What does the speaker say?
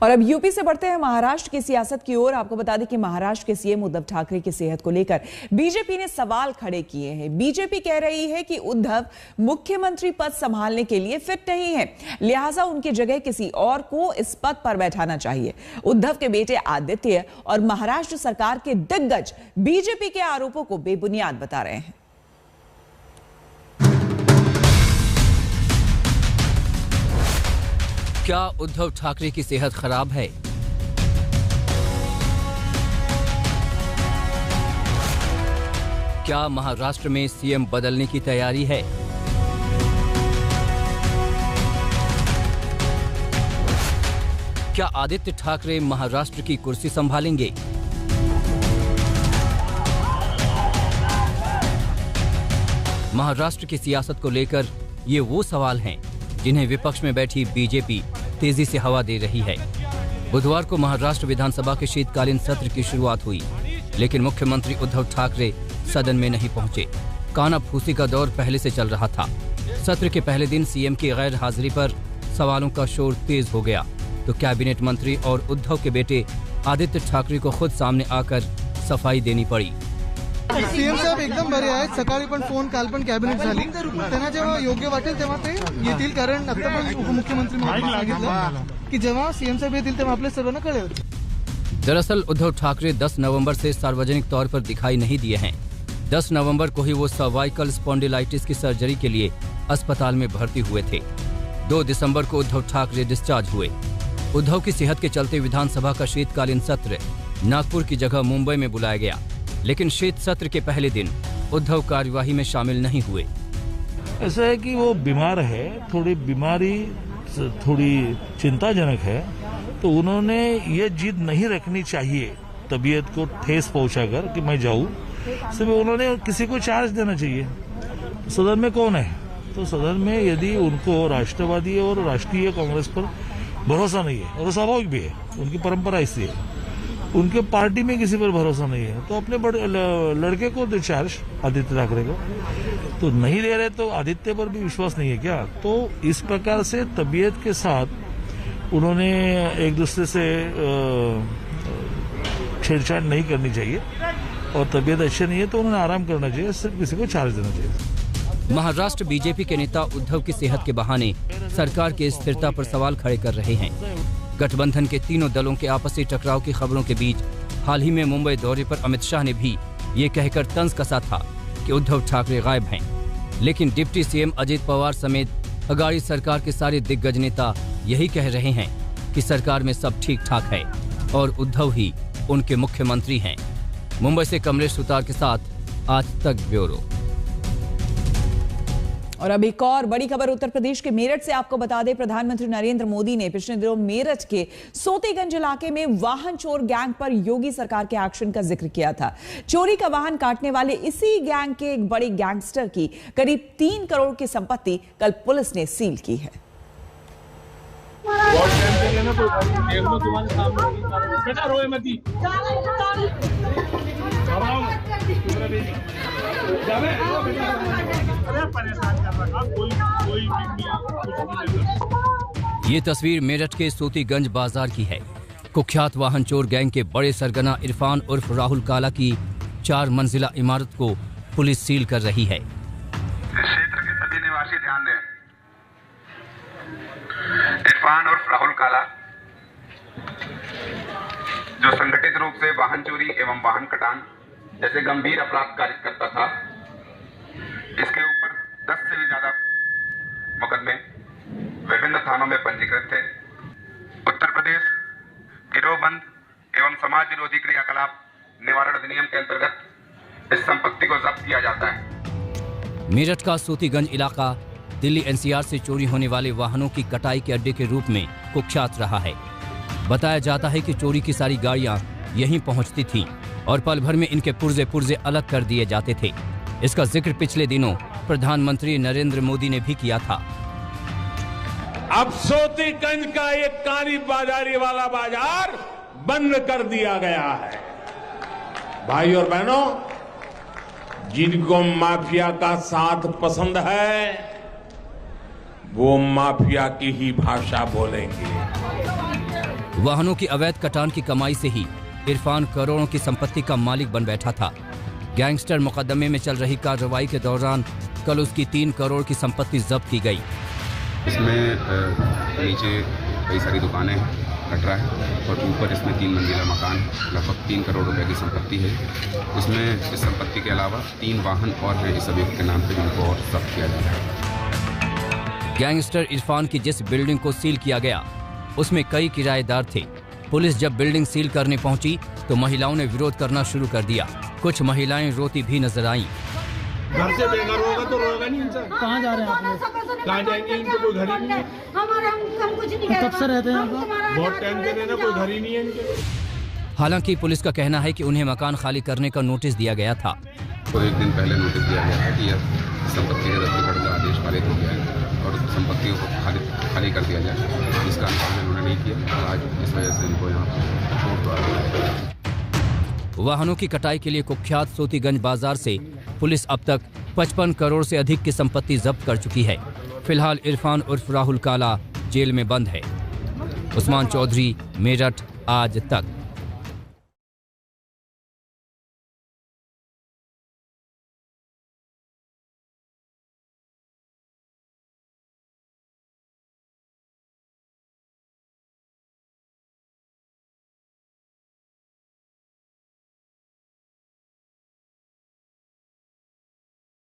और अब यूपी से बढ़ते हैं महाराष्ट्र की सियासत की ओर। आपको बता दें कि महाराष्ट्र के सीएम उद्धव ठाकरे की सेहत को लेकर बीजेपी ने सवाल खड़े किए हैं। बीजेपी कह रही है कि उद्धव मुख्यमंत्री पद संभालने के लिए फिट नहीं है, लिहाजा उनकी जगह किसी और को इस पद पर बैठाना चाहिए। उद्धव के बेटे आदित्य और महाराष्ट्र सरकार के दिग्गज बीजेपी के आरोपों को बेबुनियाद बता रहे हैं। क्या उद्धव ठाकरे की सेहत खराब है? क्या महाराष्ट्र में सीएम बदलने की तैयारी है? क्या आदित्य ठाकरे महाराष्ट्र की कुर्सी संभालेंगे? महाराष्ट्र की सियासत को लेकर ये वो सवाल हैं जिन्हें विपक्ष में बैठी बीजेपी तेजी से हवा दे रही है। बुधवार को महाराष्ट्र विधानसभा के शीतकालीन सत्र की शुरुआत हुई, लेकिन मुख्यमंत्री उद्धव ठाकरे सदन में नहीं पहुंचे। कानाफूसी का दौर पहले से चल रहा था। सत्र के पहले दिन सीएम की गैर हाजिरी पर सवालों का शोर तेज हो गया, तो कैबिनेट मंत्री और उद्धव के बेटे आदित्य ठाकरे को खुद सामने आकर सफाई देनी पड़ी। सीएम साहेब एकदम बरे आहेत। सकाळी पण फोन, काल पण कॅबिनेट झाली। त्यांना जेव्हा योग्य वाटेल तेव्हा ते येतील, कारण आता पण उपमुख्यमंत्री म्हणून सांगितलं की जेव्हा सीएम साहेब येतील तेव्हा आपल्या सर्वांना कळेल। दरअसल उद्धव ठाकरे 10 नवंबर से सार्वजनिक तौर पर दिखाई नहीं दिए हैं। 10 नवंबर को ही वो सर्वाइकल स्पॉन्डिलाइटिस की सर्जरी के लिए अस्पताल में भर्ती हुए थे। 2 दिसंबर को उद्धव ठाकरे डिस्चार्ज हुए। उद्धव की सेहत के चलते विधानसभा का शीतकालीन सत्र नागपुर की जगह मुंबई में बुलाया गया, लेकिन शीत सत्र के पहले दिन उद्धव कार्यवाही में शामिल नहीं हुए। ऐसा है कि वो बीमार है, थोड़ी बीमारी थोड़ी चिंताजनक है, तो उन्होंने ये जिद नहीं रखनी चाहिए तबीयत को ठेस पहुंचाकर कि मैं जाऊं। सिर्फ उन्होंने किसी को चार्ज देना चाहिए। सदन में कौन है, तो सदन में यदि उनको राष्ट्रवादी और राष्ट्रीय कांग्रेस पर भरोसा नहीं है, और स्वाभाविक भी है, उनकी परंपरा ऐसी है, उनके पार्टी में किसी पर भरोसा नहीं है, तो अपने बड़े लड़के को दे चार्ज, आदित्य ठाकरे को। तो नहीं दे रहे तो आदित्य पर भी विश्वास नहीं है क्या? तो इस प्रकार से तबीयत के साथ उन्होंने एक दूसरे से छेड़छाड़ नहीं करनी चाहिए, और तबीयत अच्छी नहीं है तो उन्होंने आराम करना चाहिए, सिर्फ किसी को चार्ज देना चाहिए। महाराष्ट्र बीजेपी के नेता उद्धव की सेहत के बहाने सरकार की स्थिरता पर सवाल खड़े कर रहे हैं। गठबंधन के तीनों दलों के आपसी टकराव की खबरों के बीच हाल ही में मुंबई दौरे पर अमित शाह ने भी ये कहकर तंज कसा था कि उद्धव ठाकरे गायब हैं, लेकिन डिप्टी सीएम अजित पवार समेत अगाड़ी सरकार के सारे दिग्गज नेता यही कह रहे हैं कि सरकार में सब ठीक ठाक है और उद्धव ही उनके मुख्यमंत्री हैं। मुंबई से कमलेश सुतार के साथ आज तक ब्यूरो। और अब एक और बड़ी खबर उत्तर प्रदेश के मेरठ से आपको बता दें, प्रधानमंत्री नरेंद्र मोदी ने पिछले दिनों मेरठ के सोतेगंज इलाके में वाहन चोर गैंग पर योगी सरकार के एक्शन का जिक्र किया था। चोरी का वाहन काटने वाले इसी गैंग के एक बड़े गैंगस्टर की करीब 3 करोड़ की संपत्ति कल पुलिस ने सील की है। ये तस्वीर मेरठ के सोतीगंज बाजार की है। कुख्यात वाहन चोर गैंग के बड़े सरगना इरफान उर्फ राहुल काला की 4 मंजिला इमारत को पुलिस सील कर रही है। क्षेत्र के सभी निवासी ध्यान दें। इरफान उर्फ राहुल काला, जो संगठित रूप से वाहन चोरी एवं वाहन कटान जैसे गंभीर अपराध कार्य करता था, इसके ऊपर 10 से भी ज्यादा मुकदमे विभिन्न थानों में पंजीकृत थे। उत्तर प्रदेश गिरोहबंद एवं समाज विरोधी क्रियाकलाप निवारण अधिनियम के अंतर्गत इस संपत्ति को जब्त किया जाता है। मेरठ का सोतीगंज इलाका दिल्ली एनसीआर से चोरी होने वाले वाहनों की कटाई के अड्डे के रूप में कुख्यात रहा है। बताया जाता है कि चोरी की सारी गाड़ियां यहीं पहुंचती थीं और पल भर में इनके पुर्जे अलग कर दिए जाते थे। इसका जिक्र पिछले दिनों प्रधानमंत्री नरेंद्र मोदी ने भी किया था। अब सोतीगंज का एक काली बाजारी वाला बाजार बंद कर दिया गया है। भाई और बहनों, जिनको माफिया का साथ पसंद है वो माफिया की ही भाषा बोलेंगे। वाहनों की अवैध कटान की कमाई से ही इरफान करोड़ों की संपत्ति का मालिक बन बैठा था। गैंगस्टर मुकदमे में चल रही कार्रवाई के दौरान कल उसकी 3 करोड़ की संपत्ति जब्त की गई। इसमें नीचे कई सारी दुकानें हैं, कटरा है, और ऊपर इसमें 3 मंजिला मकान है। लगभग 3 करोड़ रुपए की संपत्ति है। इसमें इस संपत्ति के अलावा 3 वाहन और हैं इस अभियुक्त के नाम पे, जिनको और जब्त किया जा रहा है। गैंगस्टर इरफान की जिस बिल्डिंग को सील किया गया उसमें कई किराएदार थे। पुलिस जब बिल्डिंग सील करने पहुंची तो महिलाओं ने विरोध करना शुरू कर दिया। कुछ महिलाएं रोती भी नजर आईं। घर से बेघर होगा तो रोगा नहीं इनसे। कहाँ जा रहे हैं आप लोग? कहाँ जाएंगे? इनके कोई घर ही नहीं है। हम कुछ नहीं कर। कब से रहते हैं यहाँ पर? बहुत टाइम से रहना, कोई घर ही नहीं है इनके। हालांकि पुलिस का कहना है कि उन्हें मकान खाली करने का नोटिस दिया गया था। तो 1 दिन पहले नोटिस दिया गया था कि यह संपत्ति के रद्दीकरण का आदेश पारित हो गया है और संपत्ति को खाली कर दिया जाए, जिसका अनुपालन उन्होंने नहीं किया। आज इस वजह से इनको यहाँ छोड़ दिया। वाहनों की कटाई के लिए कुख्यात सोतीगंज बाजार से पुलिस अब तक 55 करोड़ से अधिक की संपत्ति जब्त कर चुकी है। फिलहाल इरफान उर्फ राहुल काला जेल में बंद है। उस्मान चौधरी, मेरठ, आज तक।